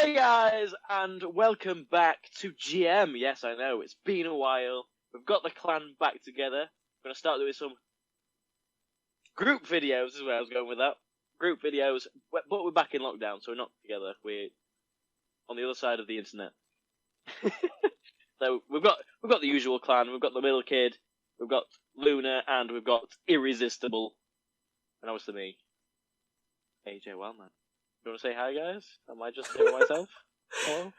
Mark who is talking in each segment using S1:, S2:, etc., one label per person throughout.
S1: Hey guys, and welcome back to GM. Yes, I know, it's been a while. We've got the clan back together. We're going to start doing some group videos, is where I was going with that. Group videos, but we're back in lockdown, so we're not together. We're on the other side of the internet. So we've got the usual clan. We've got the middle kid, we've got Luna, and we've got Irresistible. And obviously me, AJ Wildman. You want to say hi, guys? Am I just doing myself? Hello?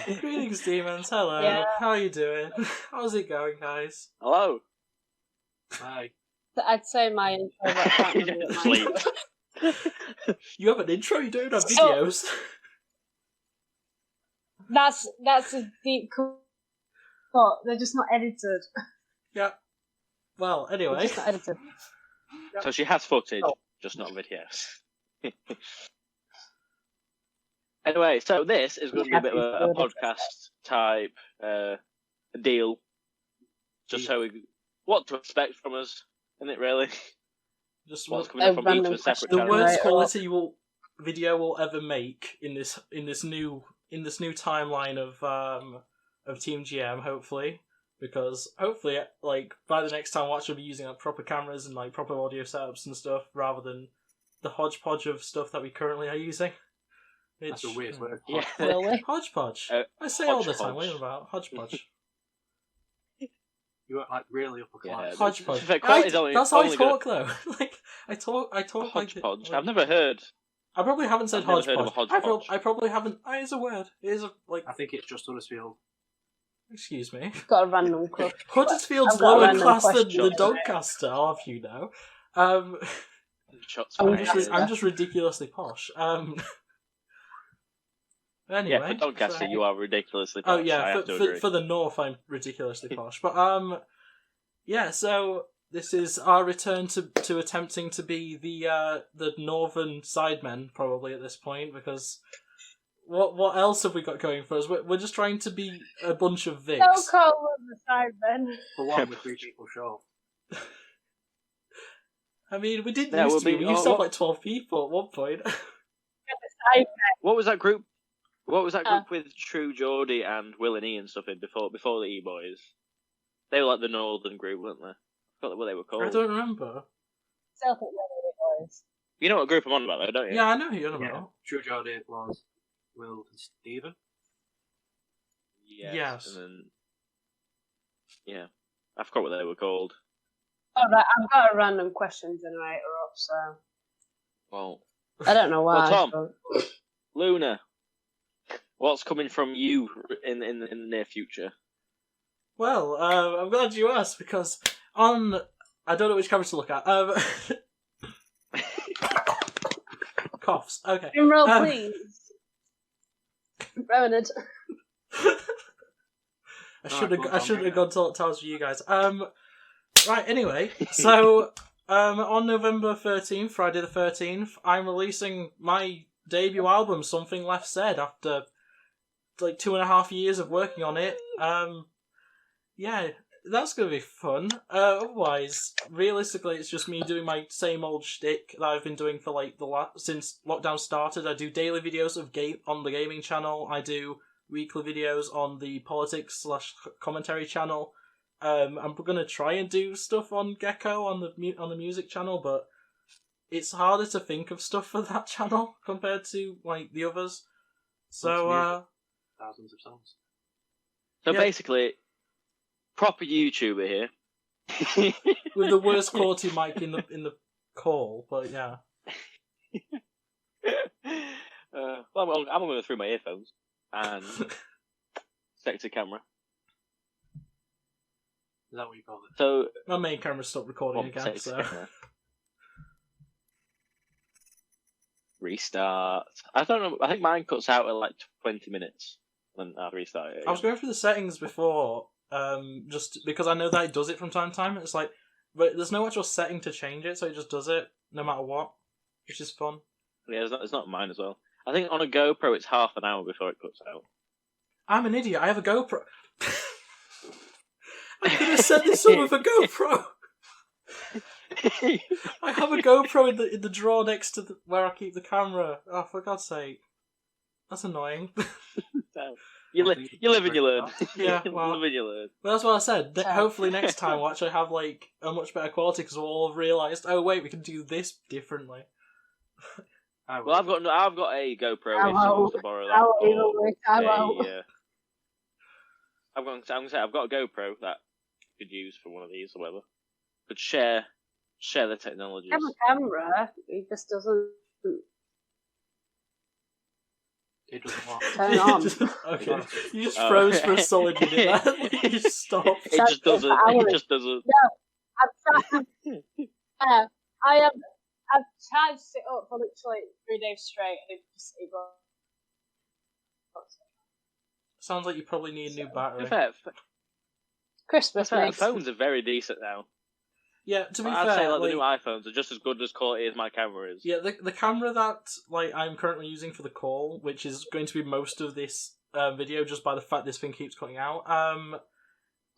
S2: No. Greetings, demons. Hello.
S3: Yeah.
S2: How are you doing? How's it going, guys?
S1: Hello.
S2: Hi.
S3: I'd say my intro, but I can't remember what mine
S1: Sleep.
S3: was.
S2: You have an intro? You don't have
S3: So-
S2: videos?
S3: That's a deep cut. They're just not edited.
S2: Yeah. Well,
S3: They're
S2: anyway.
S3: just not edited.
S1: So she has footage, just not videos. Anyway, so this is going to be a bit of a podcast type deal. Just so we what to expect from us, isn't it really?
S2: Just
S1: What's
S2: what,
S1: coming up from each
S3: random
S1: of a separate
S2: the
S3: question.
S1: channel.
S2: worst
S3: Right,
S2: quality video we'll ever make in this new timeline of Team GM, hopefully. Because hopefully, like, by the next time watch, we'll be using like proper cameras and like proper audio setups and stuff, rather than the hodgepodge of stuff that we currently are using.
S4: That's a weird word.
S1: Yeah.
S3: Will we?
S2: Hodgepodge. I say all the time. What are you about? Hodgepodge.
S4: You weren't like really upper class.
S1: Yeah,
S2: Hodgepodge.
S1: The quality's
S2: That's how I
S1: only gonna-
S2: talk, though. Like I talk like
S1: Hodgepodge.
S2: like-
S1: I've never heard.
S2: I probably haven't said
S1: I've never heard of a
S2: hodgepodge.
S1: hodgepodge.
S2: I probably haven't. It is a word. It is a like.
S4: I think it's just Huddersfield.
S2: Excuse me.
S3: Got a random crush.
S2: Huddersfield's
S3: I've got a
S2: lower
S3: random
S2: class than
S3: question.
S2: the Doncaster, I'll have you know.
S1: Shots
S3: I'm
S1: fired.
S2: I'm just ridiculously posh. Anyway.
S1: Yeah, for Doncaster,
S2: so-
S1: you are ridiculously
S2: Oh
S1: posh, I
S2: yeah,
S1: have to
S2: for
S1: agree.
S2: for the north, I'm ridiculously posh. But yeah. So this is our return to attempting to be the northern sidemen probably at this point, because what else have we got going for us? We're just trying to be a bunch of Vics.
S3: Don't call them the side then.
S4: For one, with 3 people short.
S2: I mean, we didn't
S1: Yeah,
S2: used
S1: we'll
S2: to be.
S1: be-
S2: We used to have
S1: what-
S2: like 12 people at one point.
S1: What was that group? What was that group with True, Geordie, and Will and Ian stuff in before the E-Boys? They were like the northern group, weren't they? I forgot what they were called.
S2: I don't remember.
S3: Still think they're the boys.
S1: You know what group I'm on about, though, don't you?
S2: Yeah, I know who you're on
S4: Yeah.
S2: about.
S4: True Geordie was Will and Stephen.
S2: Yes.
S1: And then, yeah, I forgot what they were called.
S3: Alright, I've got a random question generator up, so
S1: Well,
S3: I don't know why.
S1: Tom.
S3: but-
S1: Luna, what's coming from you in the near future?
S2: Well, I'm glad you asked, because on... I don't know which camera to look at. Coughs. Okay.
S3: Drum roll,
S2: Um,
S3: please. Revenant.
S2: I shouldn't
S4: go on,
S2: have
S4: Tom,
S2: gone to towers for you guys. Right, anyway, so on November 13th, Friday the 13th, I'm releasing my debut album, Something Left Said, after like 2.5 years of working on it. Yeah, that's gonna be fun. Otherwise, realistically, it's just me doing my same old shtick that I've been doing for like since lockdown started. I do daily videos of on the gaming channel. I do weekly videos on the politics/commentary channel. I'm gonna try and do stuff on Gecko on the music channel, but it's harder to think of stuff for that channel compared to like the others. So
S4: Thousands of songs.
S1: So
S2: Yeah.
S1: basically, proper YouTuber here.
S2: with the worst quality mic in the call, but yeah.
S1: Well, I'm going through my earphones and sexy camera.
S4: Is that what you call it?
S1: So,
S2: My main camera stopped recording
S1: well,
S2: again,
S1: sexy
S2: so
S1: camera. Restart. I don't know. I think mine cuts out at like 20 minutes when I restart it.
S2: I was
S1: again.
S2: going through the settings before, just because I know that it does it from time to time. It's like, but there's no actual setting to change it, so it just does it no matter what, which is fun.
S1: Yeah, it's not mine as well. I think on a GoPro it's half an hour before it cuts out.
S2: I'm an idiot. I have a GoPro. I could have set this up with a GoPro. I have a GoPro in the drawer next to where I keep the camera. Oh, for God's sake! That's annoying.
S1: You live and you learn.
S2: Yeah,
S1: You
S2: well-
S1: live and you learn.
S2: Well, that's what I said.
S3: Sorry.
S2: Hopefully next time we'll actually have like a much better quality because we'll all have realised, oh wait, we can do this differently.
S1: Well, I've got a GoPro if
S3: Ow,
S1: someone wants to borrow that.
S3: I won't
S1: or
S3: even work. I won't.
S1: I'm going to say I've got a GoPro that you could use for one of these or whatever. Could share the technologies.
S3: I have a camera. It just doesn't
S4: It doesn't work.
S3: turn on.
S2: Okay, you just
S1: Oh.
S2: froze for a solid minute. There. You just stopped.
S1: It just doesn't. It just doesn't.
S3: I've tried. I've charged it up for literally 3 days straight, and it goes.
S2: Sounds like you probably need a new
S1: To
S2: battery.
S1: be fair,
S3: Christmas,
S1: the
S3: mate.
S1: phones are very decent now.
S2: Yeah, to be
S1: I'd
S2: fair,
S1: say like
S2: like,
S1: the new iPhones are just as good as quality as my camera is.
S2: yeah, the camera that like I'm currently using for the call, which is going to be most of this video, just by the fact this thing keeps cutting out.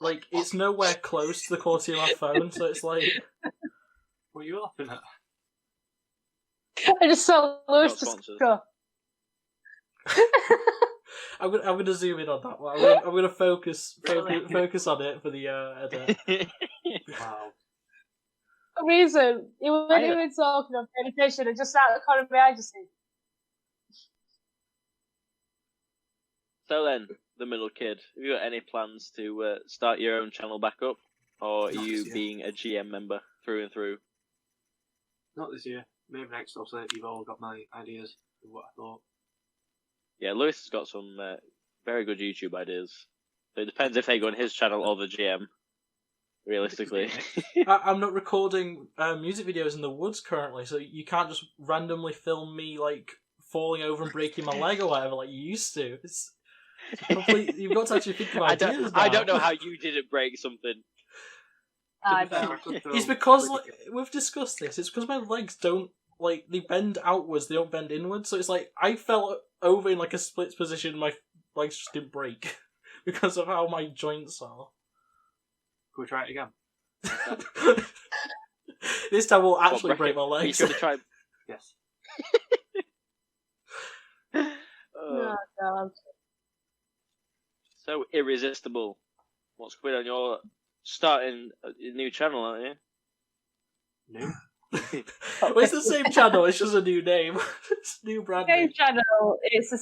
S2: Like it's nowhere close to the quality of my phone, so it's like
S4: What are you laughing at?
S3: I just saw Lewis
S1: Not
S3: just
S1: sponsors.
S3: go.
S2: I'm gonna zoom in on that one. I'm gonna focus on it for the edit.
S4: Wow.
S3: For reason, you weren't
S1: I-
S3: even talking or paying attention, and just out of the corner of my eye, just saying,
S1: So then, the middle kid, have you got any plans to start your own channel back up, or are
S4: Not
S1: you
S4: this year.
S1: being a GM member through and through?
S4: Not this year. Maybe next. Obviously, you've all got my ideas of what I thought.
S1: Yeah, Lewis has got some very good YouTube ideas. So it depends if they go on his channel or the GM. Realistically,
S2: I'm not recording music videos in the woods currently, so you can't just randomly film me like falling over and breaking my leg or whatever like you used to. It's complete, you've got to actually think of ideas now.
S1: I don't know how you didn't break something.
S3: I
S4: To be fair,
S3: don't.
S4: I could throw
S2: It's because
S4: pretty
S2: like, we've discussed this. It's because my legs don't like they bend outwards. They don't bend inwards. So it's like I fell over in like a split position. My legs just didn't break because of how my joints are.
S4: Can we try it again?
S2: This time we'll actually break my
S1: Are you
S2: legs.
S1: going to try?
S4: Yes.
S3: Oh, God.
S1: So irresistible. What's going on? You're starting a new channel, aren't you?
S4: No.
S2: Well, it's the same channel. It's just a new name. It's new brand
S3: Same
S2: name.
S3: channel, it's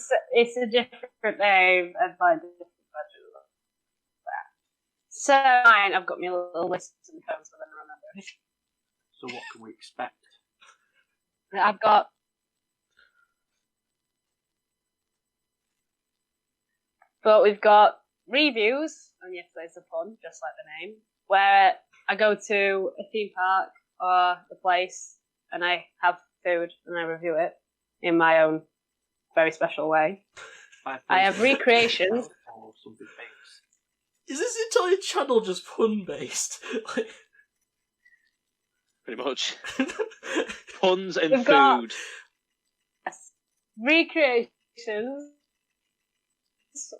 S3: a different name and by a different budget. So mine, I've got my little list of phones so I don't remember anything.
S4: So what can we expect?
S3: I've got but we've got reviews on Yesterday's Upon, just like the name, where I go to a theme park or a place and I have food and I review it in my own very special way. I have recreations.
S4: Or something famous.
S2: Is this entire channel just pun based? Like...
S1: Pretty much. Puns and
S3: We've got-
S1: food.
S3: Yes. Recreations,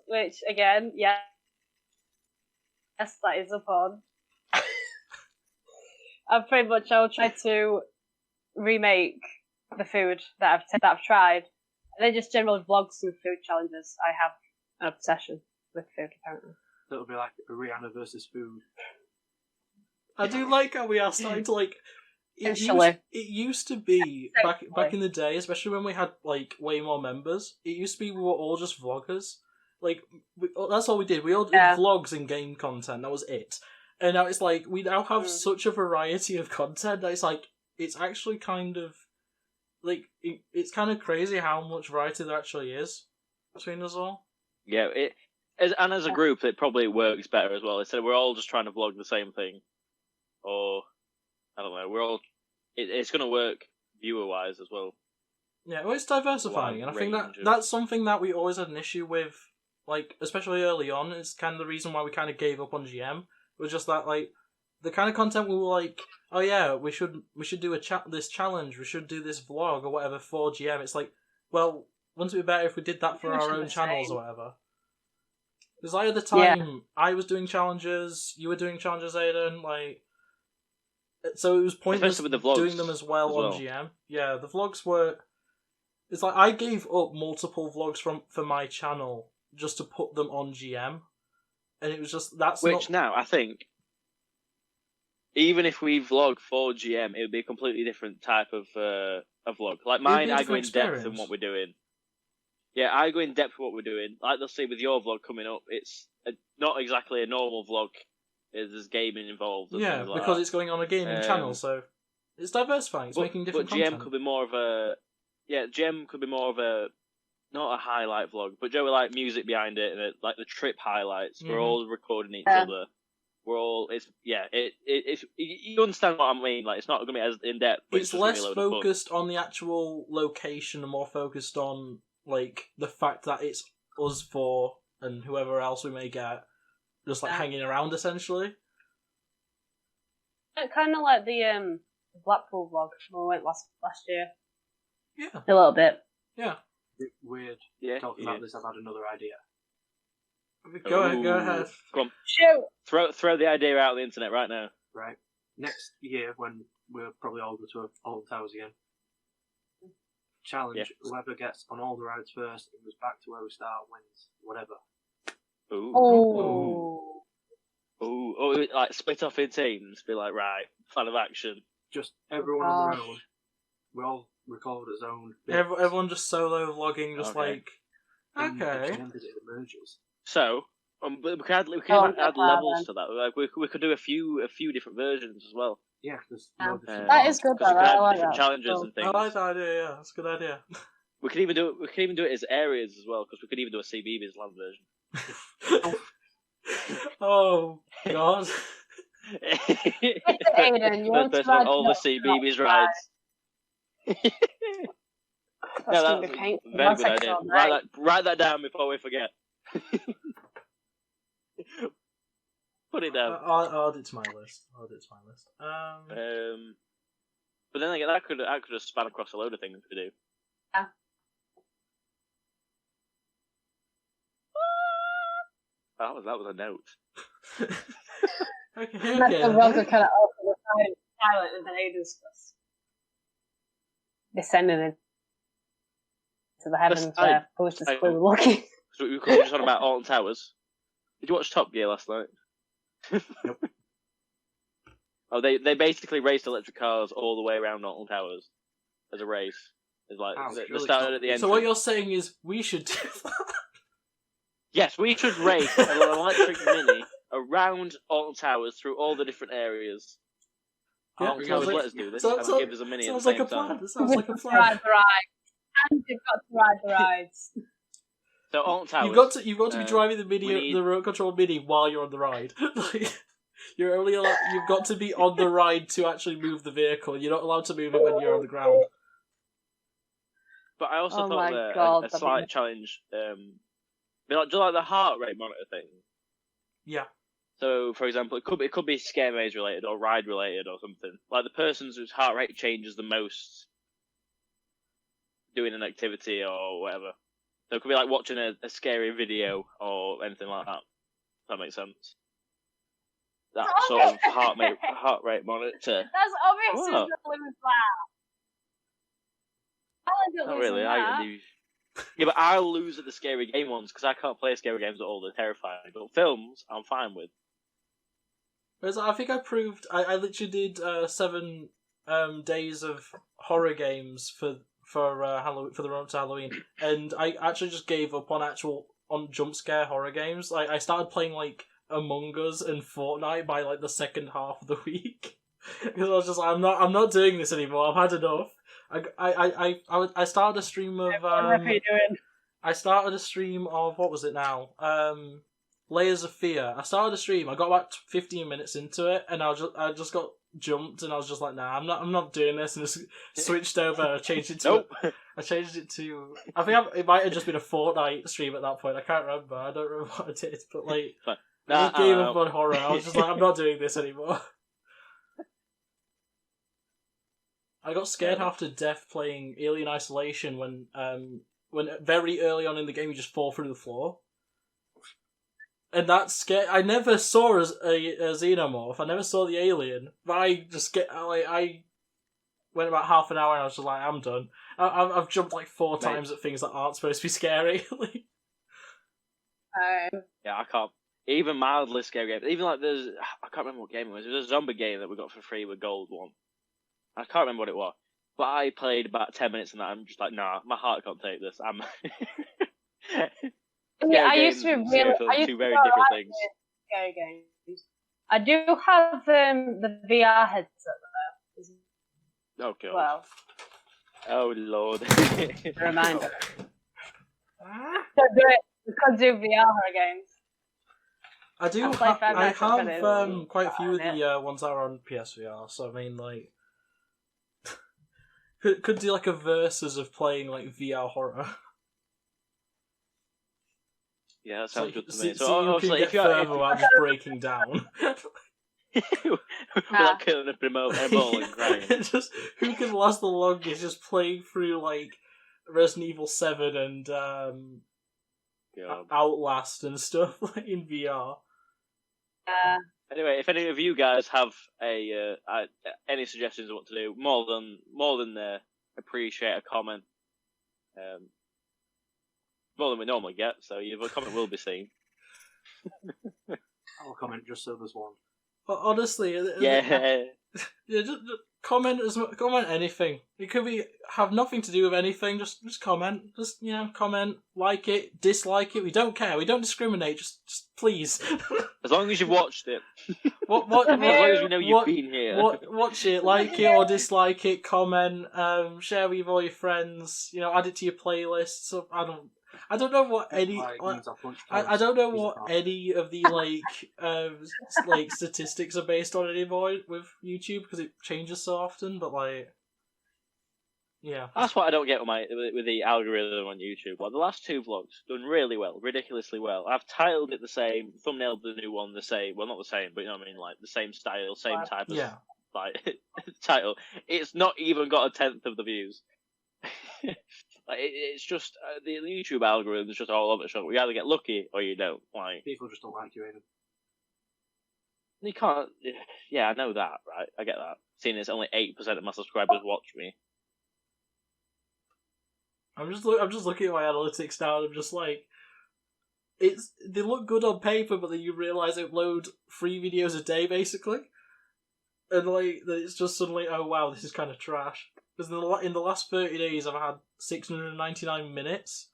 S3: which again, yes, that is upon. I'll try to remake the food that I've tried, and then just general vlogs and food challenges. I have an obsession with food, apparently.
S4: That'll be like a Rihanna versus food.
S2: I do like how we are starting to like.
S3: Essentially.
S2: It used to be back in the day, especially when we had like way more members. It used to be we were all just vloggers. Like that's all we did. We all did
S3: Yeah.
S2: vlogs and game content. That was it. And now it's like we now have such a variety of content that it's like it's actually kind of like it's kind of crazy how much variety there actually is between us all.
S1: Yeah, as a group, it probably works better as well. Instead of we're all just trying to vlog the same thing, or I don't know, we're all. It's going to work viewer wise as well.
S2: Yeah, well, it's diversifying, and I think that's something that we always had an issue with, like especially early on. It's kind of the reason why we kind of gave up on GM. It was just that like the kind of content we were like, oh yeah, we should do this challenge, we should do this vlog or whatever for GM. It's like, well, wouldn't it be better if we did that for
S3: We
S2: our
S3: should
S2: own
S3: the
S2: channels
S3: same.
S2: or whatever? Because like at the time, I was doing challenges, you were doing challenges, Aiden, like. So it was pointless
S1: Especially with the vlogs
S2: doing them as well
S1: as
S2: on
S1: well.
S2: GM. Yeah, the vlogs were. It's like I gave up multiple vlogs for my channel just to put them on GM, and it was just
S1: Which now I think, even if we vlog for GM, it would be a completely different type of a vlog. Like mine, I go in depth in what we're doing. Yeah, I go in depth with what we're doing. Like they'll see with your vlog coming up, it's not exactly a normal vlog. There's gaming involved.
S2: Yeah,
S1: like
S2: because
S1: that.
S2: it's going on a gaming channel, so it's diversifying. It's making different content.
S1: But GM could be more of a GM could be more of a not a highlight vlog, but Joe with like music behind it and like the trip highlights. We're all recording each other. We're all it's you understand what I mean. Like it's not going to be as in depth.
S2: It's less focused on the actual location and more focused on like the fact that it's us four and whoever else we may get just like hanging around essentially.
S3: Kind of like the Blackpool vlog we went last year.
S2: Yeah,
S3: a little bit.
S2: Yeah,
S4: weird.
S1: Yeah,
S4: talking about this, I've had another idea.
S2: Go ahead.
S1: Come on,
S3: shoot.
S1: Throw the idea out on the internet right now.
S4: Right, next year when we'll probably all go to Alton Towers again. Challenge: whoever gets on all the rides first and goes back to where we start wins. Whatever.
S1: Oh, like split off in teams. Be like, right, plan of action.
S4: Just everyone on their own. We all record a zone.
S2: Everyone just solo vlogging, just like okay.
S1: So we can add levels to that. Like we could do a few different versions as well.
S4: Yeah,
S3: that is good.
S1: I like different challenges and things.
S2: I like that idea. Yeah, that's a good idea.
S1: We could even do it as areas as well, because we could even do a CBeebies land version.
S2: Oh God!
S3: Aiden, you want to
S1: ride all the CBeebies rides.
S3: That's gonna be painful.
S1: Very good idea. Write that down before we forget. Put it down.
S2: I'll add it to my list.
S1: But then again, that could just span across a load of things to do.
S3: Yeah.
S1: That was a note.
S2: Okay.
S3: The rods are kind of open, silent, and then Aiden's just descending into the heavens where Bush is clearly looking.
S1: So we were just talking about Alton Towers. Did you watch Top Gear last night?
S4: Nope.
S1: Oh, they basically raced electric cars all the way around Alton Towers as a race. It's like they started at the end.
S2: So what you're saying is we should do that?
S1: Yes, we should race an electric mini around Alton Towers through all the different areas.
S2: Yeah,
S1: Alton Towers let us do this.
S2: Give
S1: us a mini.
S2: Sounds like a plan. It sounds like a plan.
S3: Ride the ride, and you've got to ride the rides.
S1: So Alton Towers.
S2: You've got to be driving the the remote control mini while you're on the ride. You've got to be on the ride to actually move the vehicle. You're not allowed to move it when you're on the ground.
S1: But I also thought a slight challenge. Do you like the heart rate monitor thing?
S2: Yeah.
S1: So, for example, it could be scare maze related or ride related or something. Like the person whose heart rate changes the most doing an activity or whatever. So it could be like watching a scary video or anything like that. If that makes sense. That sort of heart rate monitor.
S3: That's obviously not lose that.
S1: Not really. Yeah, but I'll lose at the scary game ones because I can't play scary games at all. They're terrifying. But films, I'm fine with.
S2: Whereas I think I proved I literally did 7 days of horror games for Halloween, for the run up to Halloween, and I actually just gave up on jump scare horror games. Like I started playing like Among Us and Fortnite by like the second half of the week because I was just like, I'm not doing this anymore. I've had enough. I started a stream of
S3: What are you doing?
S2: I started a stream of what was it now? Layers of Fear. I started a stream. I got about 15 minutes into it, and I just got jumped, and I was just like, nah, I'm not doing this, and just switched over. I changed it to.
S1: Nope.
S2: I changed it to. I think it might have just been a Fortnite stream at that point. I can't remember. I don't remember what I did, but like, I just gave up on horror. I was just like, I'm not doing this anymore. I got scared half to death playing Alien Isolation when very early on in the game you just fall through the floor. And that scared. I never saw a xenomorph. I never saw the alien. But I just I went about half an hour and I was just like, I'm done. I've jumped like 4
S1: Mate.
S2: times at things that aren't supposed to be scary.
S1: Yeah, I can't. Even mildly scary games. Even like there's, I can't remember what game it was. It was a zombie game that we got for free with gold one. I can't remember what it was. But I played about 10 minutes and I'm just like, nah, my heart can't take this. I'm.
S3: Yeah, I used to be
S1: games and
S3: really.
S1: serious films
S3: I
S1: are
S3: used
S1: two
S3: to
S1: very
S3: be alright
S1: different
S3: with
S1: things.
S3: scary games. I do have the VR headset though.
S1: Oh god.
S3: Well,
S1: Oh lord.
S3: a reminder.
S2: Ah.
S3: We could do VR horror games.
S2: I do.
S3: I'll play Five
S2: I
S3: Nights at Freddy's.
S2: have quite a few of
S3: Yeah.
S2: the ones that are on PSVR. So I mean, like, could do like a versus of playing like VR horror.
S1: Yeah, that sounds good to
S2: see,
S1: me. So
S2: see who can
S1: obviously,
S2: get
S1: if you're
S2: further without just breaking down.
S1: without killing a remote and ball and crying.
S2: Just who can last the longest, just playing through like Resident Evil 7 and
S1: God.
S2: Outlast and stuff like in VR.
S1: Anyway, if any of you guys have any suggestions of what to do, more than appreciate a comment. More than we normally get, so your comment will be seen.
S4: I'll comment just so there's one.
S2: But honestly,
S1: Yeah.
S2: just comment comment anything. It could have nothing to do with anything. Just comment. Just comment, like it, dislike it. We don't care. We don't discriminate. Just please.
S1: As long as you've watched it.
S2: What?
S1: As long as we know you've been here.
S2: Watch it, like it or dislike it. Comment. Share with all your friends. Add it to your playlist. So I don't know what any. I don't know what any of the like statistics are based on anymore with YouTube because it changes so often. But yeah,
S1: That's what I don't get with the algorithm on YouTube. Like the last 2 vlogs done really well, ridiculously well. I've titled it the same, thumbnailed the new one the same. Well, not the same, but you know what I mean, like the same style, same type of like title. It's not even got a 10th of the views. It's just the YouTube algorithm is just all over the shop. You either get lucky or you don't. Like
S4: People just don't like you, Aidan.
S1: you can't. Yeah, I know that, right? I get that. Seeing as only 8% of my subscribers watch me.
S2: I'm just looking at my analytics now, and I'm just like, they look good on paper, but then you realise I upload 3 videos a day basically, and like it's just suddenly, oh wow, this is kind of trash. Because in the last 30 days, I've had 699 minutes,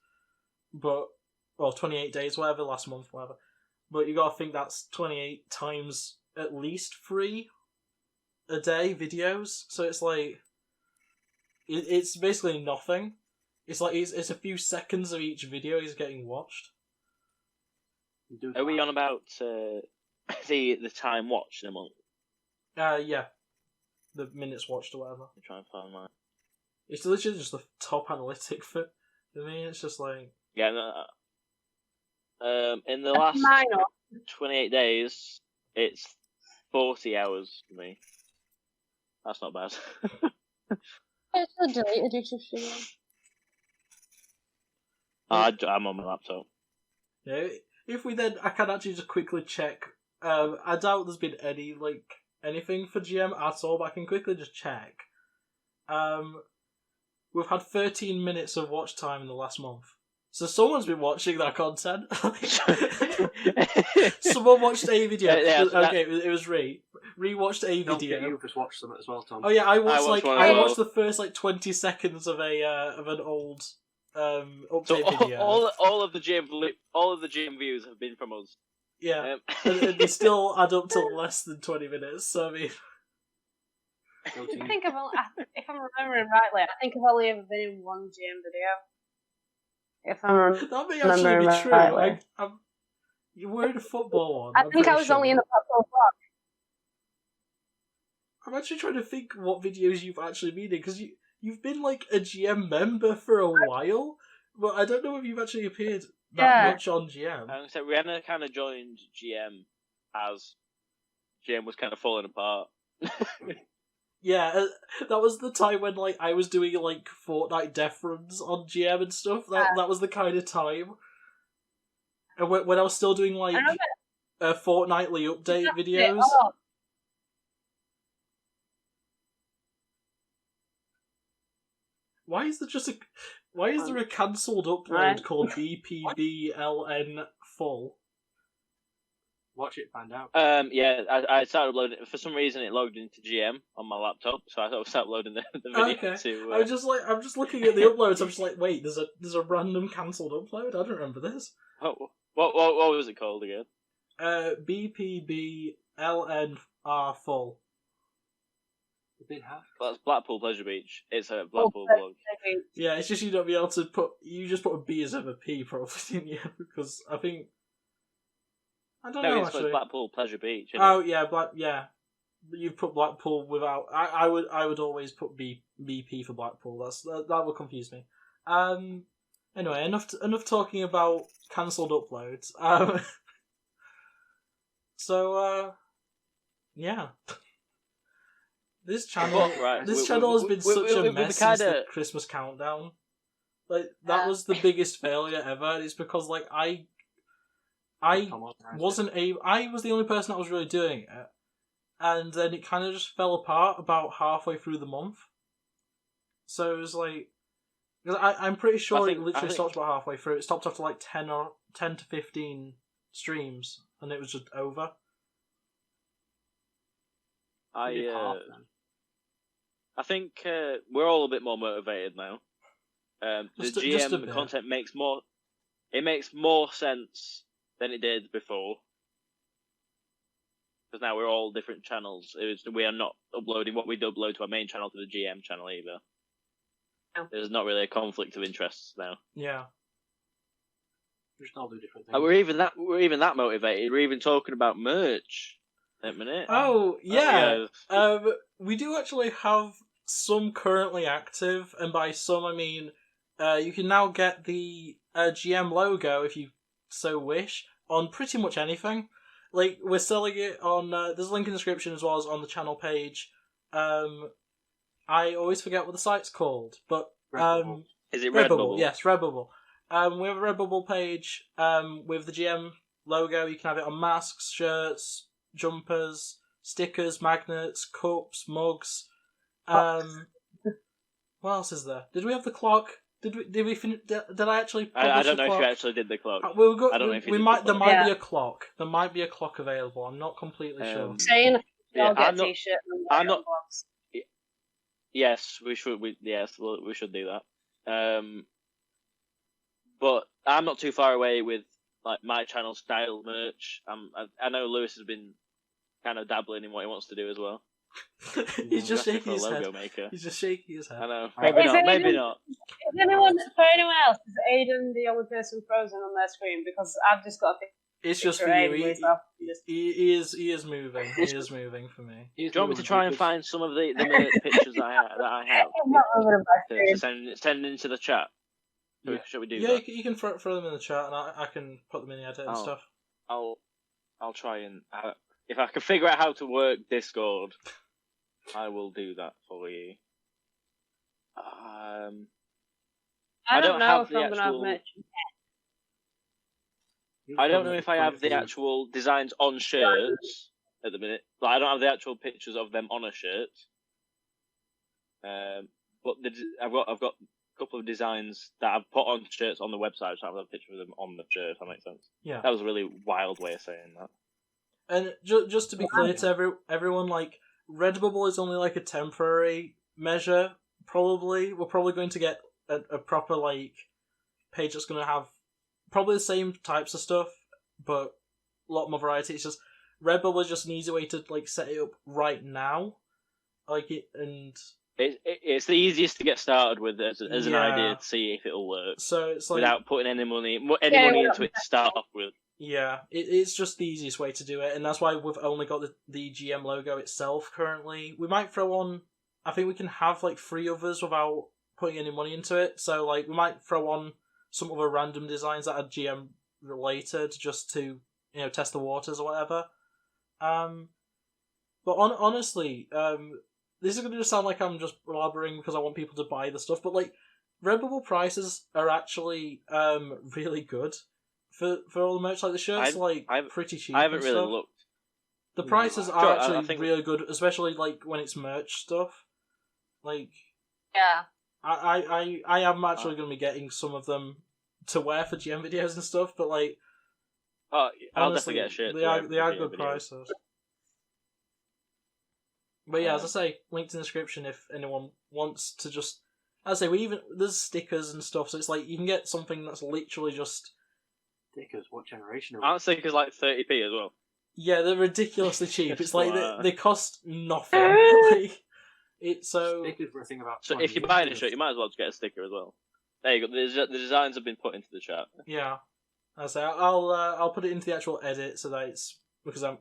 S2: or 28 days, whatever, last month, whatever. But you got to think that's 28 times at least 3 a day videos. So it's like, it's basically nothing. It's like it's a few seconds of each video is getting watched.
S1: Are we on about the time watched in a month?
S2: Yeah. The minutes watched or whatever.
S1: I'm trying to find mine.
S2: It's literally just the top analytic for me. It's just like
S1: Yeah. In the last 28 days, it's 40 hours for me. That's not bad.
S3: It's a deleted YouTube video.
S1: I'm on my laptop.
S2: Yeah. If we then, I can actually just quickly check. I doubt there's been anything for GM at all, but I can quickly just check. We've had 13 minutes of watch time in the last month. So someone's been watching that content. Someone watched a video. It was Ree. Ree watched a
S4: Don't
S2: video.
S4: forget you just watched them as well, Tom.
S2: Oh yeah, I watched
S1: I
S2: watched the first 20 seconds of an old update video.
S1: All of the GM views have been from us.
S2: Yeah, and they still add up to less than 20 minutes. So I mean,
S3: I think if I'm remembering rightly, I think I've only ever been in one GM video. If I'm
S2: that may actually be true.
S3: Rightly.
S2: You were in a football one.
S3: I think I was only in the football vlog.
S2: I'm actually trying to think what videos you've actually been in, because you've been like a GM member for a while, but I don't know if you've actually appeared that much on GM.
S1: So Rihanna kind of joined GM as GM was kind of falling apart.
S2: Yeah, that was the time when I was doing Fortnite death runs on GM and stuff. That was the kind of time. And when I was still doing fortnightly update videos. Why is there a cancelled upload
S3: Right.
S2: called BPBLN full?
S4: Watch it, find out.
S1: Yeah, I started uploading it. For some reason, it logged into GM on my laptop, so I thought I started uploading the video
S2: Okay.
S1: to.
S2: I'm just looking at the uploads. I'm just like, wait, there's a random cancelled upload. I don't remember this.
S1: What was it called again?
S2: BPBLNR full.
S4: A bit half.
S1: That's Blackpool Pleasure Beach. It's a
S3: Oh,
S1: Blackpool blog.
S2: Yeah, it's just you don't be able to put. You just put a B as of a P, probably, didn't you? Because I think I don't
S1: No,
S2: know
S1: it's
S2: actually.
S1: Blackpool Pleasure Beach. Isn't
S2: Oh
S1: it?
S2: yeah. You've put Blackpool without. I would always put BP for Blackpool. That would confuse me. Anyway, enough talking about cancelled uploads. Yeah. This channel
S1: Right,
S2: this
S1: we-
S2: channel has
S1: we-
S2: been
S1: we-
S2: such
S1: we-
S2: a
S1: we
S2: mess since the
S1: kinda-
S2: Christmas countdown. Like that was the biggest failure ever. It's because like I wasn't I was the only person that was really doing it, and then it kind of just fell apart about halfway through the month. So it was like, because I'm pretty sure it literally stopped about halfway through. It stopped after like 10 to 15 streams, and it was just over.
S1: I think we're all a bit more motivated now. The
S2: Just a
S1: GM
S2: bit.
S1: content makes more sense than it did before. Because now we're all different channels. We are not uploading what we'd upload to our main channel to the GM channel either.
S3: No.
S1: There's not really a conflict of interests now.
S2: Yeah.
S4: We just all do different things.
S1: And we're even that motivated. We're even talking about merch at the minute.
S2: Oh yeah.
S1: Yeah.
S2: We do actually have some currently active, and by some I mean you can now get the GM logo if you so wish on pretty much anything. Like we're selling it on. There's a link in the description as well as on the channel page. I always forget what the site's called, but
S4: Redbubble.
S1: Is it
S2: Redbubble.
S1: Redbubble?
S2: Yes, Redbubble. We have a Redbubble page with the GM logo. You can have it on masks, shirts, jumpers, stickers, magnets, cups, mugs. What else is there? Did we have the clock? Did we finish? Did I actually?
S1: I don't
S2: the
S1: know
S2: clock?
S1: if you actually did the clock.
S2: We'll go,
S1: I don't know if you
S2: we
S1: did
S2: might.
S1: the
S2: There
S1: clock.
S2: might be
S3: Yeah.
S2: a clock. There might be a clock available. I'm not completely sure.
S3: Saying
S1: Yeah,
S3: I'll get
S1: I'm
S3: a
S1: not-
S3: t-shirt and
S1: I'm not-
S3: box.
S1: Yes, we should. We should do that. But I'm not too far away with like my channel style merch. I know Lewis has been kind of dabbling in what he wants to do as well.
S2: He's just
S1: Asking
S2: shaking
S1: for a
S2: his
S1: logo
S2: head.
S1: maker.
S2: He's just shaking his
S1: I
S2: head.
S1: know.
S4: Right.
S1: Maybe
S3: Is
S1: not.
S3: it
S1: Maybe
S3: even-
S1: not.
S3: For anyone else, is Aiden the only person frozen on their screen? Because I've just got a
S2: It's just for
S3: picture of
S2: you.
S3: Aiden myself.
S2: He is moving. He is moving for me.
S1: Do you want me to try and find some of the merch pictures that I have
S3: I'm not over my
S1: to
S3: screen.
S1: send into the chat?
S4: Yeah.
S1: Shall we do
S2: Yeah,
S1: that?
S2: you can throw them in the chat, and I can put them in the edit and
S1: Oh.
S2: stuff.
S1: I'll try and if I can figure out how to work Discord, I will do that for you.
S3: I
S1: I
S3: don't
S1: don't
S3: know
S1: have
S3: if
S1: the
S3: I'm gonna have
S1: actual-
S3: merch.
S1: I don't know if I have the actual designs on shirts at the minute. Like, I don't have the actual pictures of them on a shirt. But I've got a couple of designs that I've put on shirts on the website, so I have a picture of them on the shirt. If that makes sense.
S2: Yeah.
S1: That was a really wild way of saying that.
S2: And just to be clear to everyone, like, Redbubble is only like a temporary measure. Probably we're probably going to get a proper like page that's going to have probably the same types of stuff, but a lot more variety. It's just Redbubble is just an easy way to like set it up right now, like it and.
S1: It's the easiest to get started with as an
S2: Yeah.
S1: idea to see if it'll work
S2: So it's like
S1: without putting any money
S3: we're
S1: into
S3: not
S1: it to start off with.
S2: yeah, it's just the easiest way to do it, and that's why we've only got the GM logo itself currently. We might throw on. I think we can have like 3 others without putting any money into it. So like we might throw on some other random designs that are GM related, just to test the waters or whatever. But honestly, this is going to just sound like I'm just blabbering because I want people to buy the stuff, but like Redbubble prices are actually really good for all the merch. Like the shirts, pretty cheap.
S1: I haven't
S2: and
S1: really
S2: stuff.
S1: looked.
S2: The prices
S1: Sure,
S2: are
S1: I
S2: actually
S1: think-
S2: really good, especially like when it's merch stuff. Like
S3: Yeah.
S2: I am actually going to be getting some of them to wear for GM videos and stuff, but like,
S1: Oh, I'll
S2: honestly,
S1: definitely get a shirt.
S2: they are good
S1: videos.
S2: prices. But yeah, as I
S1: Um,
S2: say, linked in the description if anyone wants to just. As I say, there's stickers and stuff, so it's like you can get something that's literally just.
S4: Stickers, what generation are we?
S1: Aren't stickers like 30p as well?
S2: Yeah, they're ridiculously cheap. It's like
S1: Wow.
S2: they cost nothing. Like, it's so.
S4: Stickers were a thing about.
S1: So
S4: 20
S1: if you're
S4: years
S1: buying a
S4: ago.
S1: shirt, you might as well just get a sticker as well. There you go. The designs have been put into the chat.
S2: Yeah, as I say, I'll put it into the actual edit so that it's because I'm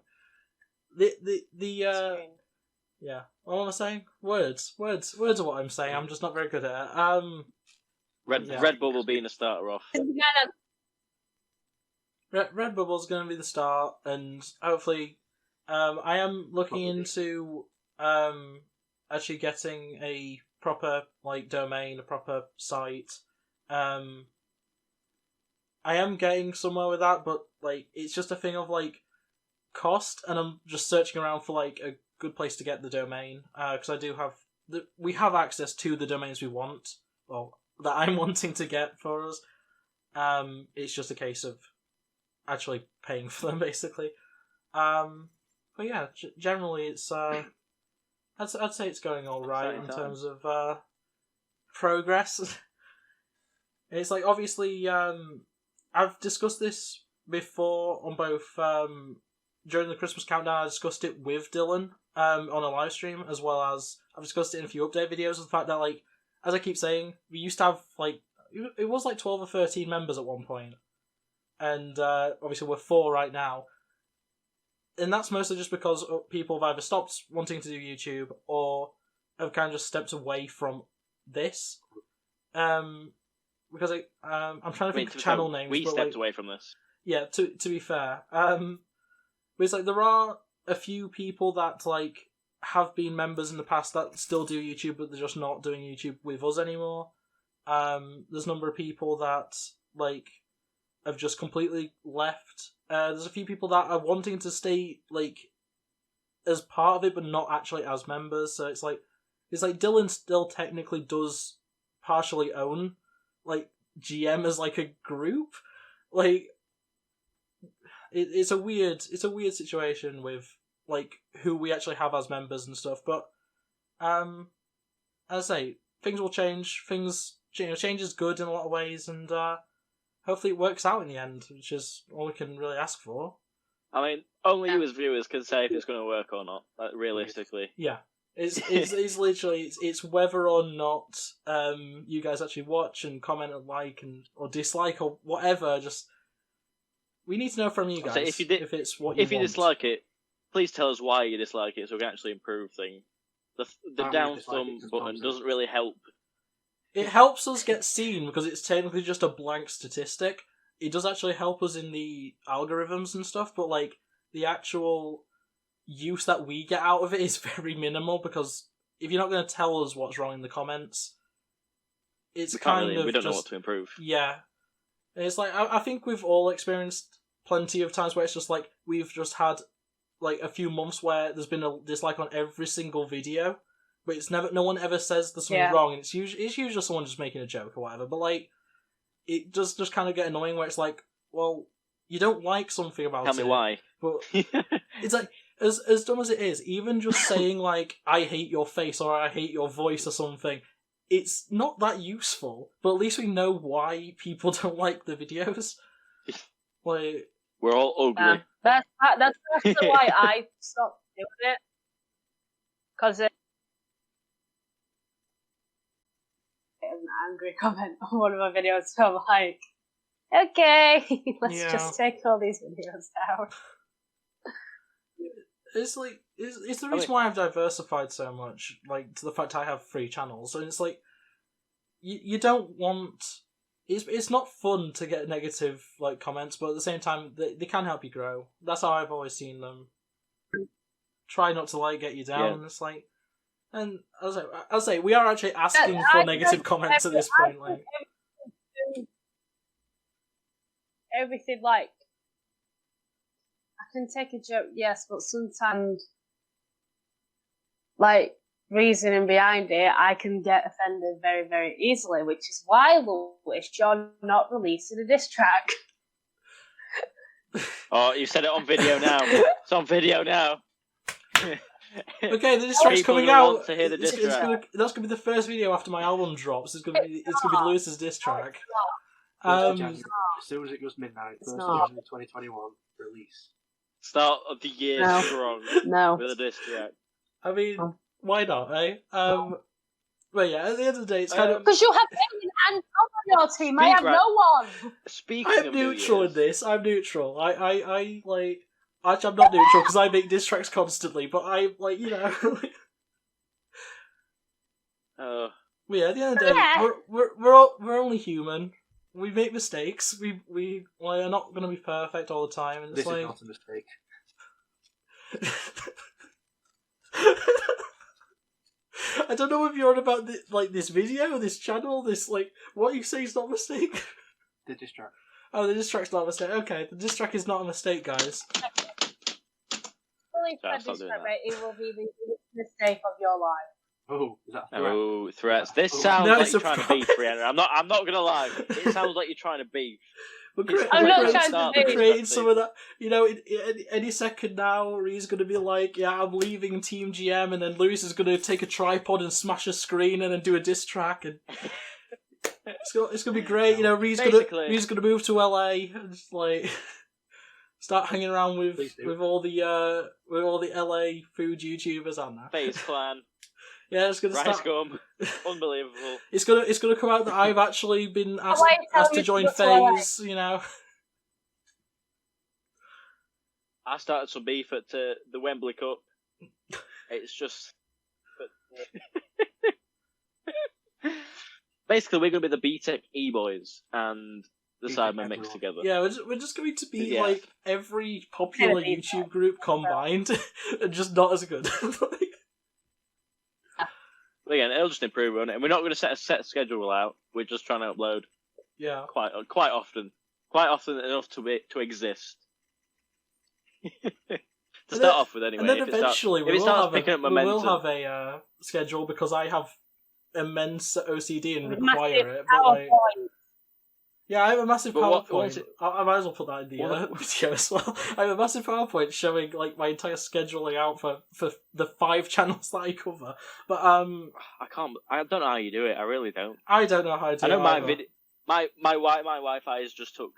S2: the
S3: Screen.
S2: yeah. What am I saying? Words are what I'm saying. I'm just not very good at it. Yeah.
S1: Redbubble being a starter off.
S2: Redbubble's going to be the start, and hopefully, I am looking
S4: Probably.
S2: into actually getting a proper like domain, a proper site. I am getting somewhere with that, but like it's just a thing of like cost, and I'm just searching around for like a good place to get the domain because I do have we have access to the domains we want, well that I'm wanting to get for us. It's just a case of actually paying for them basically. But yeah, generally it's I'd say it's going all right in
S1: Exciting
S2: terms of progress. It's like obviously I've discussed this before on both during the Christmas countdown. I discussed it with Dylan on a live stream, as well as I've discussed it in a few update videos. The fact that, like, as I keep saying, we used to have like it was like 12 or 13 members at one point, and obviously we're 4 right now. And that's mostly just because people have either stopped wanting to do YouTube or have kind of just stepped away from this. Because I'm trying to think of channel names.
S1: We
S2: but
S1: stepped
S2: like,
S1: away from this.
S2: Yeah, to be fair, but it's like there are a few people that like have been members in the past that still do YouTube, but they're just not doing YouTube with us anymore. There's a number of people that like have just completely left. There's a few people that are wanting to stay like as part of it, but not actually as members. So it's like Dylan still technically does partially own like GM as like a group. Like it's a weird situation with like who we actually have as members and stuff. But as I say, things will change. Change is good in a lot of ways, and hopefully it works out in the end, which is all we can really ask for.
S1: I mean, only you as viewers can say if it's going to work or not. Like, realistically.
S2: Yeah, it's literally it's whether or not you guys actually watch and comment and like or dislike or whatever. Just we need to know from you guys
S1: So if
S2: it's what you
S1: if you
S2: want.
S1: dislike it, please tell us why you dislike it so we can actually improve things. The
S4: I
S1: down
S4: dislike
S1: thumb
S4: it 'cause
S1: button
S4: Tom's
S1: doesn't really help.
S2: It helps us get seen because it's technically just a blank statistic. It does actually help us in the algorithms and stuff, but like the actual use that we get out of it is very minimal because if you're not going to tell us what's wrong in the comments, it's
S1: We can't
S2: kind
S1: really,
S2: of
S1: we don't know
S2: just
S1: what to improve.
S2: yeah. And it's like I think we've all experienced plenty of times where it's just like we've just had like a few months where there's been a dislike on every single video, but it's no one ever says there's something wrong, and it's usually someone just making a joke or whatever. But like, it does just kind of get annoying where it's like, well, you don't like something about it.
S1: Tell me why.
S2: But it's like as dumb as it is, even just saying like I hate your face or I hate your voice or something, it's not that useful. But at least we know why people don't like the videos. Like
S1: We're all ugly.
S3: That's actually why I stopped doing it. Because it was an angry comment on one of my videos, so I'm like, okay, let's just take all these videos down.
S2: it's like it's the reason why I've diversified so much, like to the fact I have 3 channels, and it's like you don't want. It's not fun to get negative like comments, but at the same time they can help you grow. That's how I've always seen them. Try not to like get you down. Yeah. It's like, and I'll say we are actually asking for negative comments at this point. Like
S3: everything, like I can take a joke, yes, but sometimes, like reasoning behind it, I can get offended very, very easily, which is why, Lewis, you're not releasing a diss track.
S1: Oh, you said it on video now. It's on video now.
S2: Okay, the diss track's
S1: People
S2: coming
S1: who
S2: out.
S1: want to hear the diss track.
S2: That's gonna be the first video after my album drops. It's gonna be Lewis's diss track.
S4: As soon as it goes midnight,
S3: It's
S4: 1st
S3: not.
S4: of January 2021, release.
S1: Start of the year
S3: No.
S1: strong
S3: No.
S1: with a diss track.
S2: I mean,
S3: Oh.
S2: why not, eh? But yeah, at the end of the day, it's kind of.
S3: Because you have Aiden and Tom on your team. I
S1: Speak
S3: have
S1: right-
S3: no one.
S1: Speaking
S2: I'm
S1: of New
S2: neutral in
S1: Year's,
S2: this. I'm neutral. I like. Actually, I'm not neutral because I make diss tracks constantly. But I like, you know.
S1: Oh,
S2: But yeah, at the end of the day,
S3: Yeah.
S2: we're only human. We make mistakes. We are not going to be perfect all the time. And it's
S4: This
S2: like.
S4: is not a mistake.
S2: I don't know if you're on about this video, this channel, this like what you say is not a mistake.
S4: The diss track.
S2: Oh, the diss track's not a mistake. Okay, the diss track is not a mistake, guys.
S3: Believe
S1: Sorry,
S3: my
S1: stop
S3: diss
S1: doing
S3: track
S1: that.
S3: rating will be the biggest mistake of your life.
S4: Oh, is that a threat?
S1: oh, threats. This
S4: No,
S1: sounds
S2: it's
S1: like you're
S2: a
S1: trying to
S2: pro-
S1: beef, Brianna. I'm not gonna lie. It sounds like you're trying to beef.
S2: We're,
S1: I'm
S3: not
S2: creating-
S3: trying to
S2: we're
S3: be-
S2: creating some of that. You know, in any second now, he's going to be like, "Yeah, I'm leaving Team GM," and then Lewis is going to take a tripod and smash a screen and then do a diss track, and it's going to be great. You know, Ree's going
S1: Basically.
S2: to move to LA and just like start hanging around with
S4: Please do.
S2: all the LA food YouTubers on that.
S1: FaZe Clan,
S2: Yeah, it's going to
S1: Rice
S2: start.
S1: Gum, unbelievable.
S2: It's gonna come out that I've actually been asked,
S3: wait, tell
S2: asked
S3: me
S2: to join
S3: what's LA.
S2: FaZe. You know.
S1: I started some beef at the Wembley Cup. It's just. Basically, we're going to be the B-Tech E-Boys and the
S4: B-Tech
S1: Cybermen mixed
S4: everyone.
S1: together.
S2: Yeah, we're just going to be
S1: Yeah.
S2: like every popular
S3: Yeah,
S2: YouTube group combined, and just not as good.
S1: But again, it'll just improve on it. And we're not going to set a set schedule out. We're just trying to upload
S2: yeah,
S1: quite often enough to exist. To
S2: then-
S1: start off with, anyway.
S2: and then
S1: if it starts-
S2: eventually
S1: if
S2: we
S1: it
S2: will
S1: starts
S2: have
S1: picking up
S2: we
S1: momentum,
S2: will have a schedule because I have immense OCD and
S3: Massive
S2: require it. But like,
S3: PowerPoint.
S2: yeah, I have a massive
S1: But what-
S2: PowerPoint.
S1: what's it-
S2: I might as well put that in the
S1: What-
S2: video as well. I have a massive PowerPoint showing like my entire scheduling out for the 5 channels that I cover. But
S1: I don't know how you do it. I really don't.
S2: I don't know how to.
S1: I know my
S2: either.
S1: my Wi-Fi has just took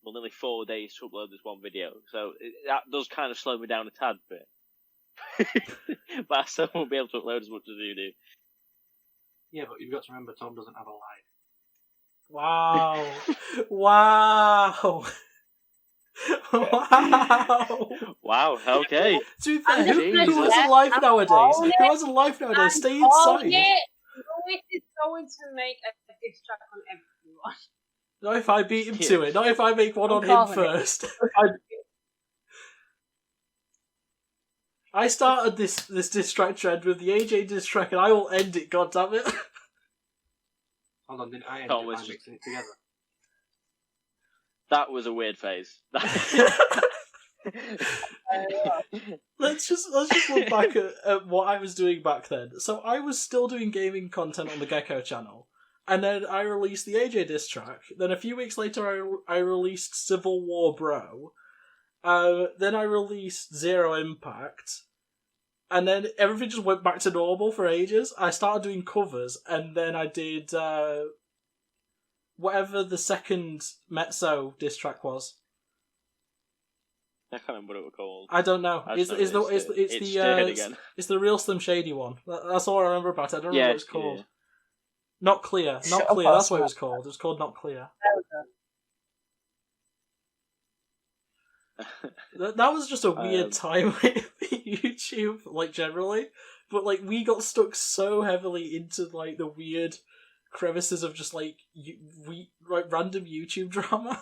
S1: nearly 4 days to upload this one video, so that does kind of slow me down a tad bit. But I still won't be able to upload as much as you do.
S4: Yeah, but you've got to remember Tom doesn't have a life.
S2: Wow. Wow. Wow.
S1: Wow. Okay.
S2: To be fair,
S3: I'm
S2: who
S1: just
S2: has a
S3: gonna
S2: life
S3: say,
S2: nowadays?
S3: I'm
S2: Who has a life nowadays?
S3: I'm
S2: Stay
S3: calling
S2: inside.
S3: it. Lewis is going to make a diss track on everyone.
S2: Not if I beat him to it. Not if I make one on
S3: I'm
S2: him
S3: calling it.
S2: first. I started this diss track trend with the AJ diss track, and I will end it. God damn it!
S4: Hold on, didn't I end
S1: Tom
S4: it
S1: was
S4: by
S1: just-
S4: mixing it together?
S1: That was a weird phase.
S2: let's just look back at what I was doing back then. So I was still doing gaming content on the Gecko channel, and then I released the AJ diss track. Then a few weeks later, I released Civil War Bro. Then I released Zero Impact, and then everything just went back to normal for ages. I started doing covers, and then I did whatever the second Mezzo diss track was.
S1: I can't remember what it was called.
S2: I don't know.
S1: I
S2: It's
S1: just know it's
S2: the
S1: dead again.
S2: it's the real Slim Shady one. That's all I remember about it. I don't know what it's called.
S1: Yeah.
S2: Not Clear.
S3: Shut
S2: Not
S3: up,
S2: Clear. That's what it
S3: Oscar.
S2: was called. It was called Not Clear. That was just a weird time with YouTube, like generally. But like we got stuck so heavily into like the weird crevices of just like random YouTube drama.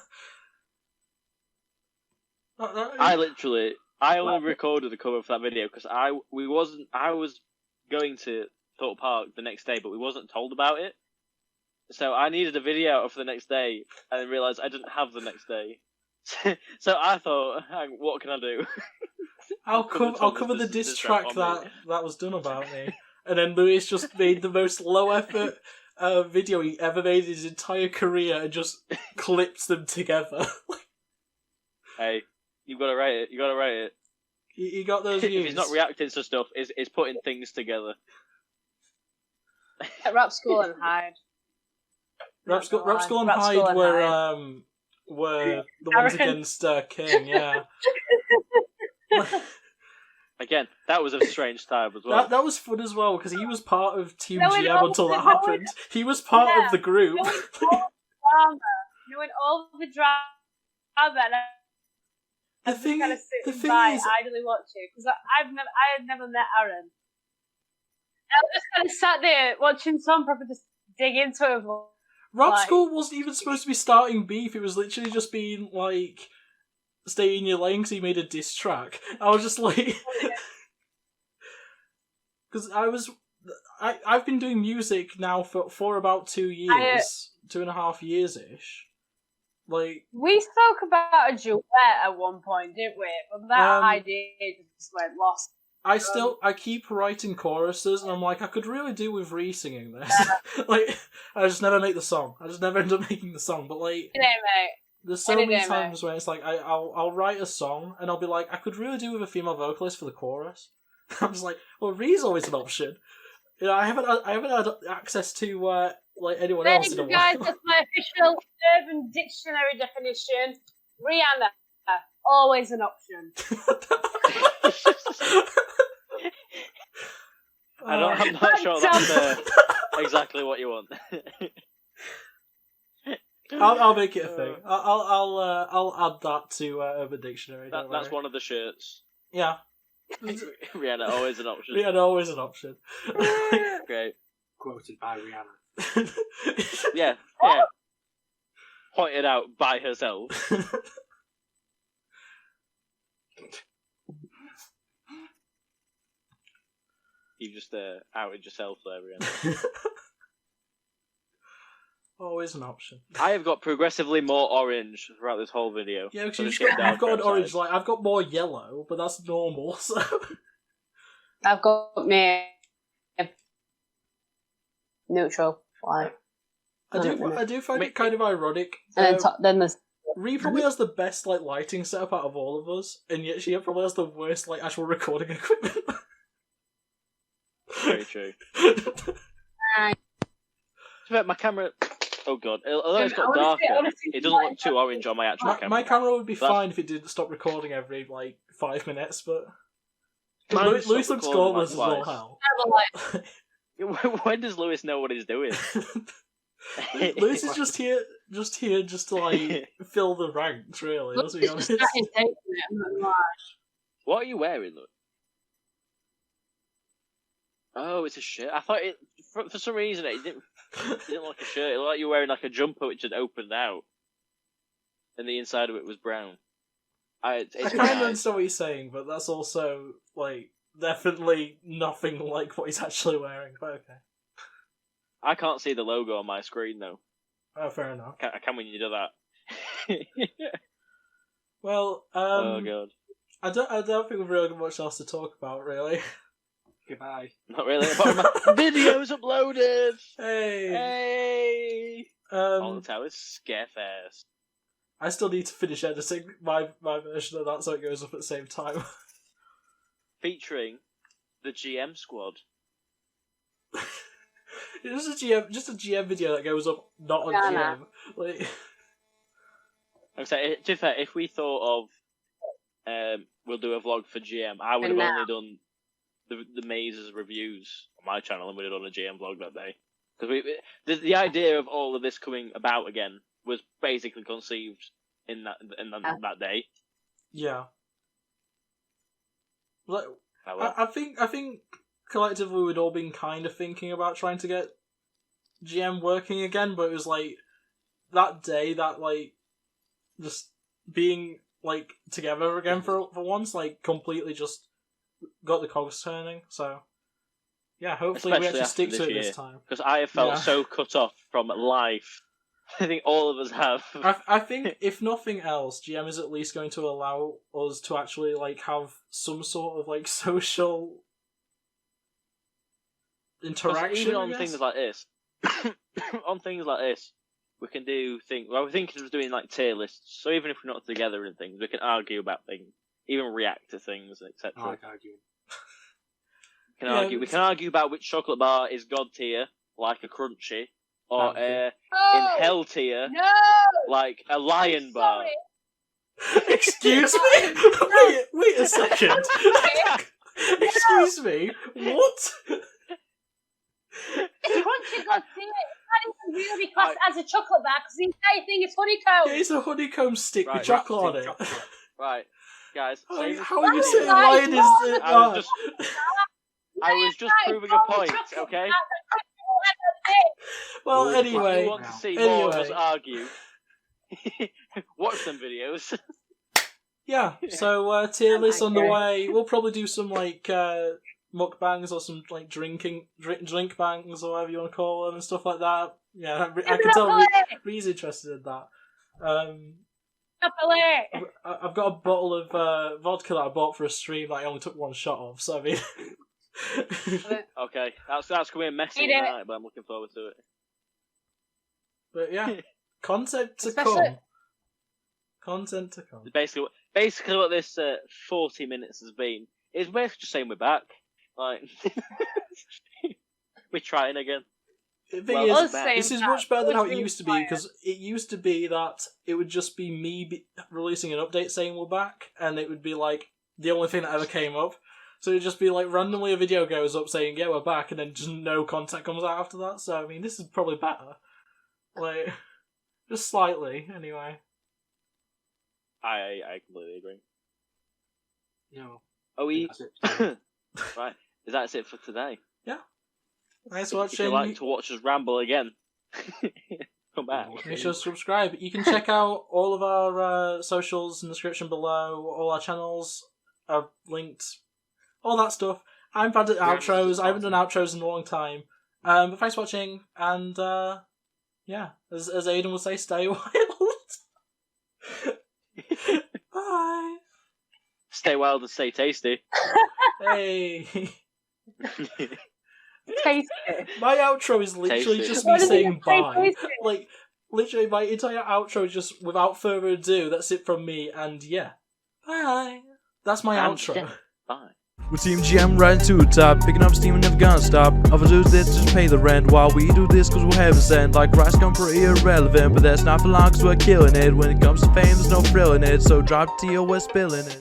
S1: I only recorded the cover for that video because I was going to Thorpe Park the next day, but we wasn't told about it. So I needed a video for the next day, and then realised I didn't have the next day. So I thought, what can I do?
S2: I'll cover the
S1: this
S2: diss
S1: diss
S2: track
S1: track on me.
S2: that was done about me. and then Lewis just made the most low effort video he ever made in his entire career and just clipped them together.
S1: Hey, you gotta write it. You gotta write it.
S2: He got those
S1: If
S2: views.
S1: he's not reacting to stuff, is putting things together.
S3: Rap School and Hyde.
S2: Rap School and
S3: Rap School
S2: Hyde
S3: and
S2: were the ones
S3: Aaron.
S2: against King, yeah.
S1: Again, that was a strange time as well.
S2: That was fun as well, because he was part of Team
S3: No, it
S2: GM until that happened. He was part of the group.
S3: Knowing all the drama,
S2: The
S3: and
S2: thing,
S3: kind of
S2: the
S3: sitting
S2: thing
S3: by
S2: is,
S3: idly watching because I had never met Aaron. I was just kind of sat there watching Tom probably just dig into him.
S2: Rap
S3: like-
S2: School wasn't even supposed to be starting beef. It was literally just being like, stay in your lane because he made a diss track. I was just like, because I've been doing music now for about 2 years, 2.5 years ish. Like,
S3: We spoke about a duet at one point, didn't we? But that idea just went lost.
S2: I keep writing choruses, and I'm like, I could really do with re-singing this. Like, I just never make the song. I just never end up making the song. But like,
S3: You know, mate.
S2: there's so
S3: Any
S2: many
S3: day,
S2: times where it's like, I'll write a song, and I'll be like, I could really do with a female vocalist for the chorus. I'm just like, well, re's always an option. You know, I haven't had access to like anyone
S3: There
S2: else in a
S3: you guys,
S2: while.
S3: that's my official Urban Dictionary definition. Rihanna, always an option.
S1: I'm not sure that's exactly what you want.
S2: I'll make it a thing. I'll add that to Urban Dictionary. Don't
S1: That's
S2: worry.
S1: one of the shirts.
S2: Yeah.
S1: Rihanna, always an option.
S2: Yeah, always an option.
S1: Great.
S4: Quoted by Rihanna.
S1: Yeah. Pointed out by herself. You just outed yourself there, Rihanna.
S2: Always an option.
S1: I have got progressively more orange throughout this whole video.
S2: Yeah, because
S1: So
S2: you've
S1: just get
S2: got an
S1: down
S2: orange.
S1: size.
S2: Like I've got more yellow, but that's normal. So
S3: I've got me neutral. Like,
S2: I do find it kind of ironic.
S3: and then there's
S2: Ree probably has the best like lighting setup out of all of us, and yet she probably has the worst like actual recording equipment.
S1: Very true. My camera. Oh god. Although it's got darker, it doesn't look too orange on my actual camera.
S2: My camera would be
S1: That's-
S2: fine if it didn't stop recording every like 5 minutes, but
S1: Mine
S2: Louis
S1: stopped
S2: looks
S1: recording
S2: gorgeous as
S1: like
S2: all
S1: twice.
S2: hell.
S1: When does Lewis know what he's doing?
S2: Lewis is just here just to like fill the ranks, really. Let's be honest.
S1: What are you wearing, Lewis? Oh, it's a shirt. I thought it for some reason it didn't look like a shirt. It looked like you were wearing like a jumper which had opened out, and the inside of it was brown. It's
S2: I kind of
S1: nice.
S2: understand what he's saying, but that's also like definitely nothing like what he's actually wearing. But okay.
S1: I can't see the logo on my screen though.
S2: Oh, fair enough.
S1: I can when you do that.
S2: Well,
S1: Oh god.
S2: I don't think we've really got much else to talk about, really.
S4: Goodbye.
S1: Not really. Apart from my videos uploaded.
S2: Hey.
S1: Hey. All
S2: Um,
S1: the time is Scarefest.
S2: I still need to finish editing my version of that so it goes up at the same time.
S1: Featuring the GM squad.
S2: It's just a GM video that goes up not on
S3: Yeah,
S2: GM. Like,
S1: I'm saying, to be fair, if we thought of we'll do a vlog for GM, I would have
S3: And
S1: only done the mazes reviews on my channel and would have done a GM vlog that day. Because the idea of all of this coming about again was basically conceived in that day.
S2: yeah. Like,
S1: Oh, well.
S2: I think collectively we'd all been kind of thinking about trying to get GM working again, but it was like that day that like just being like together again for once, like completely just got the cogs turning. So yeah, hopefully we
S1: Especially
S2: actually stick
S1: after
S2: to it
S1: this
S2: this
S1: year.
S2: time.
S1: Because I have felt
S2: Yeah.
S1: so cut off from life. I think all of us have.
S2: I think if nothing else, GM is at least going to allow us to actually like have some sort of like social interaction.
S1: Even
S2: I
S1: on
S2: guess?
S1: things like this, on things like this, we can do things. Well, we're thinking of doing like tier lists. So even if we're not together in things, we can argue about things, even react to things, etc.
S4: I like arguing.
S1: We can argue. We can argue about which chocolate bar is God tier, like a Crunchy, or in
S3: Oh,
S1: Hell tier,
S3: no!
S1: like a Lion bar.
S3: Sorry.
S2: Excuse me? Wait a second. Excuse me? What?
S3: It's crunchy God tier. It can't even really be classed as a chocolate bar because the entire thing is honeycomb.
S2: It's a honeycomb stick
S1: Right,
S2: with chocolate on it.
S4: Chocolate.
S1: Right, guys.
S2: How
S1: save this
S2: are
S1: for
S2: you
S1: the
S2: saying
S1: video.
S2: lion is the...
S1: I was just proving a point, okay?
S2: Well,
S1: If you
S2: anyway.
S1: want to see more of us
S2: Anyway.
S1: argue, watch some videos.
S2: Yeah, so tier list on the
S3: Okay.
S2: way. We'll probably do some like mukbangs or some like drink bangs or whatever you want to call them and stuff like that. Yeah, I can tell Ree's interested in that. I've got a bottle of vodka that I bought for a stream that I only took one shot of. So I mean,
S1: Okay, that's going to be messy
S3: Eat it.
S1: tonight, but I'm looking forward to it.
S2: but yeah, content to
S3: Especially-
S2: come. Content to come.
S1: Basically what this 40 minutes has been is basically just saying we're back. Like, we're trying again.
S2: The thing
S1: Well,
S2: is,
S1: us
S2: this is
S3: saying
S2: much better than
S3: that
S2: how it
S3: was
S2: used to be,
S3: really
S2: because it used to be that it would just be me releasing an update saying we're back, and it would be like the only thing that ever came up. So it'd just be like randomly a video goes up saying yeah we're back, and then just no content comes out after that. So I mean this is probably better, like just slightly anyway.
S1: I completely agree.
S4: No.
S1: Oh, we
S4: That's it.
S1: right. Is that it for today?
S2: Thanks
S1: If
S2: for watching.
S1: you'd like to watch us ramble again, come back.
S2: Make sure to subscribe. You can check out all of our socials in the description below. All our channels are linked. All that stuff. I'm bad at
S4: Yeah,
S2: outros. I haven't done outros in a long time. But thanks for watching. And yeah, as Aiden would say, stay wild. Bye.
S1: Stay wild and stay tasty.
S2: Hey.
S3: Tasty.
S2: My outro is literally
S1: Tasty.
S2: just
S3: What
S2: me
S3: does it
S2: saying
S3: say
S2: bye.
S3: tasty?
S2: Like, literally, my entire outro is just without further ado. That's it from me, and yeah. Bye. That's my
S1: And
S2: outro.
S1: yeah. Bye.
S5: With Team GM riding to the top, picking up steam and never gonna stop. Others do this just pay the rent, while we do this cause we're heaven sent. Like rice come pretty irrelevant, but that's not for long cause we're killing it. When it comes to fame, there's no thrill in it, so drop to you, we're spilling it.